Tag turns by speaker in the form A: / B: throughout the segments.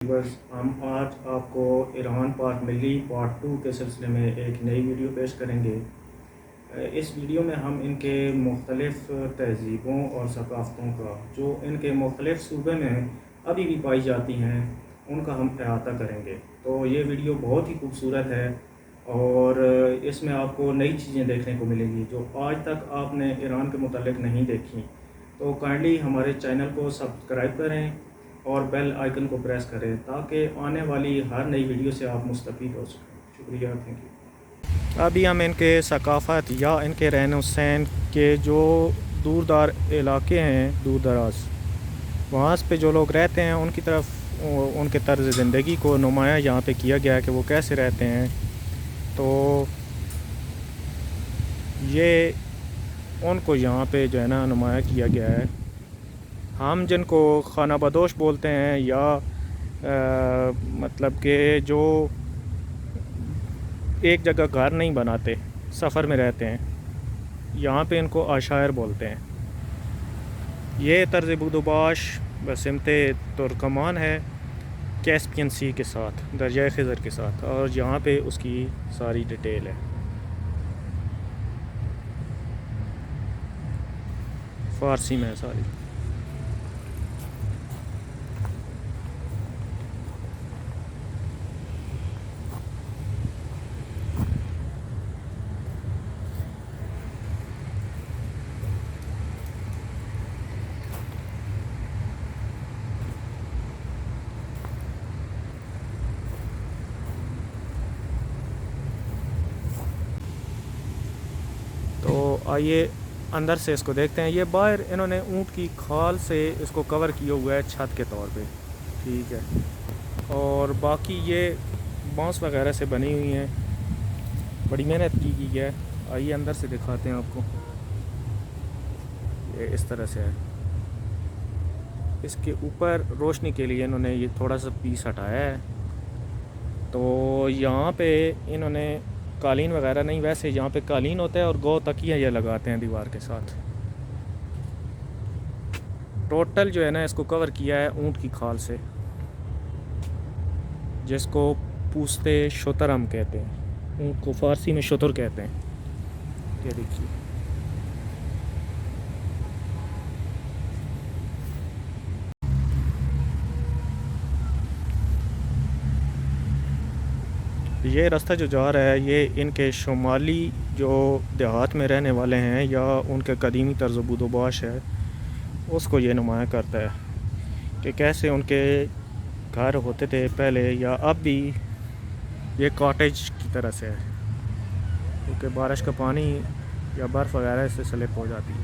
A: बस हम आज आपको ईरान पाक मिली पार्ट 2 के सिलसिले में एक नई वीडियो पेश करेंगे। इस वीडियो में हम इनके मुख्तलिफ़ तहज़ीबों और सकाफ़तों का जो इनके मुख्तलिफ़ सूबे में अभी भी पाई जाती हैं उनका हम अहाता करेंगे। तो ये वीडियो बहुत ही खूबसूरत है और इसमें आपको नई चीज़ें देखने को मिलेंगी जो आज तक आपने ईरान के मुतालिक नहीं देखी। तो काइंडली हमारे चैनल को सब्सक्राइब करें और बेल आइकन को प्रेस करें ताकि आने वाली हर नई वीडियो से आप मुस्तफ़ीद हो सकें। शुक्रिया, थैंक यू। अभी हम इनके सकाफ़त या इनके रहन सहन के जो दूरदार इलाके हैं, दूर दराज वहाँ पे जो लोग रहते हैं उनकी तरफ उनके तर्ज़ ज़िंदगी को नुमाया यहाँ पे किया गया है कि वो कैसे रहते हैं। तो ये उनको यहाँ पे जो है ना नुमाया किया गया है। हम जिनको खाना बदोश बोलते हैं या मतलब कि जो एक जगह घर नहीं बनाते, सफ़र में रहते हैं, यहाँ पे इनको आशायर बोलते हैं। ये तर्ज़ बदोबाश बसिमत तुर्कमान है कैस्पियन सी के साथ, दरियाए खिज़र के साथ, और यहाँ पे उसकी सारी डिटेल है। फ़ारसी में सारी। तो आइए अंदर से इसको देखते हैं। ये बाहर इन्होंने ऊँट की खाल से इसको कवर किया हुआ है छत के तौर पे, ठीक है। और बाकी ये बांस वगैरह से बनी हुई हैं, बड़ी मेहनत की गई है। आइए अंदर से दिखाते हैं आपको। ये इस तरह से है। इसके ऊपर रोशनी के लिए इन्होंने ये थोड़ा सा पीस हटाया है। तो यहाँ पे इन्होंने कालीन वगैरह नहीं, वैसे यहाँ पे कालीन होता है और गौ तकिया ये लगाते हैं दीवार के साथ। टोटल जो है ना इसको कवर किया है ऊँट की खाल से, जिसको पूछते शुतर हम कहते हैं। ऊँट को फ़ारसी में शुतर कहते हैं। ये देखिए, ये रास्ता जो जा रहा है ये इनके शुमाली जो देहात में रहने वाले हैं या उनके कदीमी तर्ज़ बदोबाश है उसको ये नुमाया करता है कि कैसे उनके घर होते थे पहले या अब भी। ये कॉटेज की तरह से है क्योंकि बारिश का पानी या बर्फ़ वगैरह से स्लिप हो जाती है,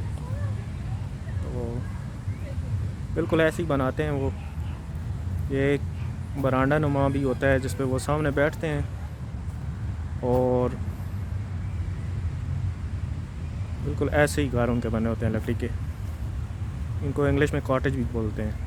A: तो वो बिल्कुल ऐसे ही बनाते हैं। वो ये एक बरांडा नुमा भी होता है जिस पे वो सामने बैठते हैं और बिल्कुल ऐसे ही घर उनके बने होते हैं लकड़ी के। इनको इंग्लिश में कॉटेज भी बोलते हैं।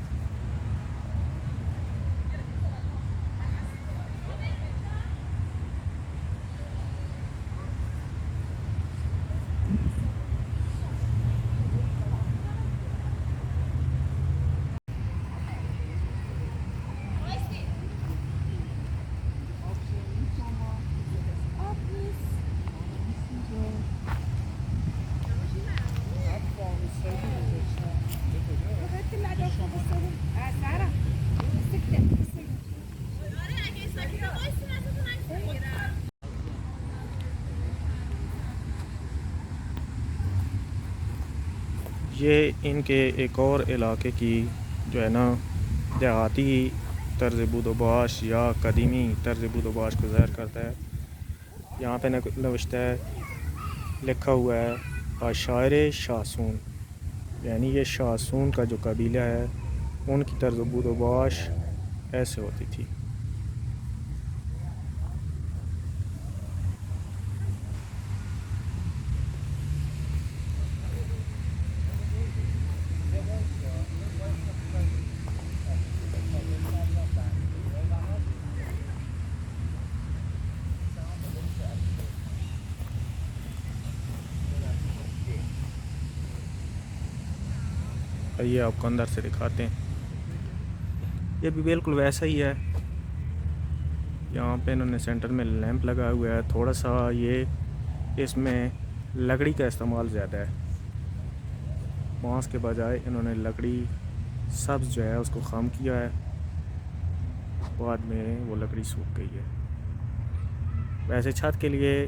A: ये इनके एक और इलाके की जो है ना देहाती तर्ज़ बदोबाश या कदीमी तर्ज़ बदोबाश को ज़ाहिर करता है। यहाँ पे नविश्ता है, लिखा हुआ है आशायर शासून, यानी ये शासून का जो कबीला है उनकी तर्ज़ बदोबाश ऐसे होती थी। आइए आपको अंदर से दिखाते हैं। ये भी बिल्कुल वैसा ही है। यहाँ पे इन्होंने सेंटर में लैंप लगा हुआ है। थोड़ा सा ये इसमें लकड़ी का इस्तेमाल ज़्यादा है, बांस के बजाय इन्होंने लकड़ी सब्ज़ जो है उसको ख़ाम किया है, बाद में वो लकड़ी सूख गई है। वैसे छत के लिए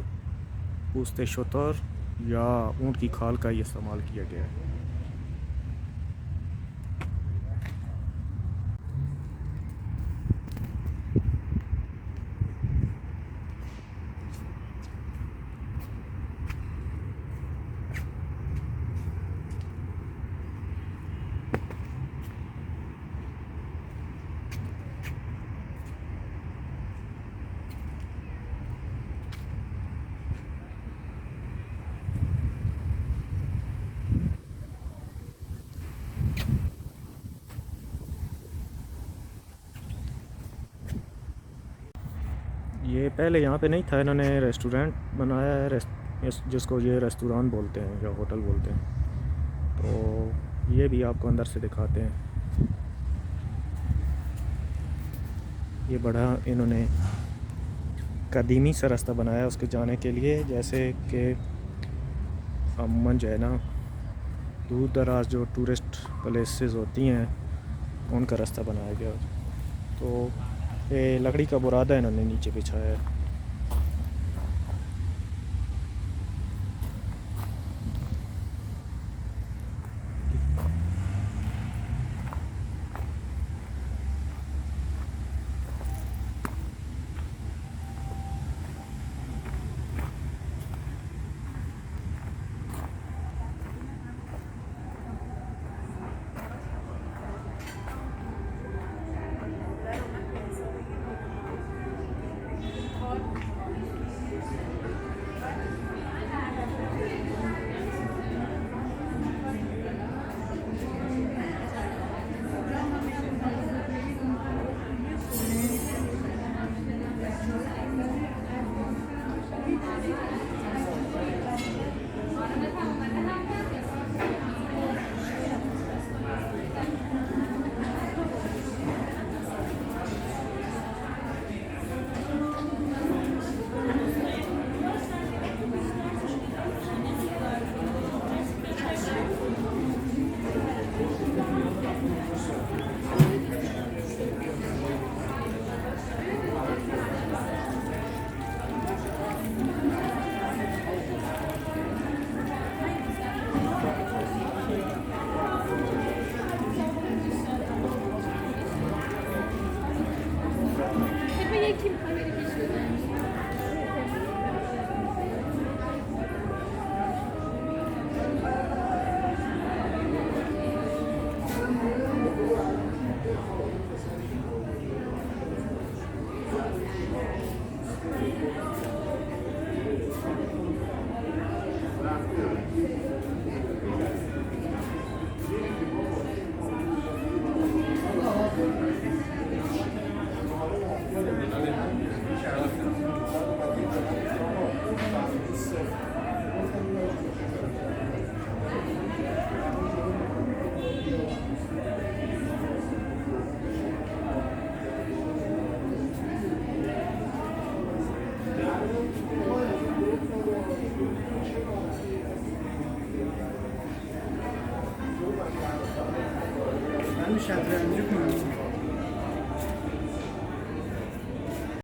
A: पूछते शतर या ऊँट की खाल का ही इस्तेमाल किया गया है। ये पहले यहाँ पे नहीं था, इन्होंने रेस्टोरेंट बनाया है, जिसको ये रेस्टोरेंट बोलते हैं या होटल बोलते हैं। तो ये भी आपको अंदर से दिखाते हैं। ये बड़ा इन्होंने कदीमी सा रास्ता बनाया उसके जाने के लिए, जैसे कि अमूमन जो है ना दूर दराज जो टूरिस्ट प्लेसेस होती हैं उनका रास्ता बनाया गया। तो ये लकड़ी का बुरादा इन्होंने नीचे बिछाया है।
B: Ben de şarkılarını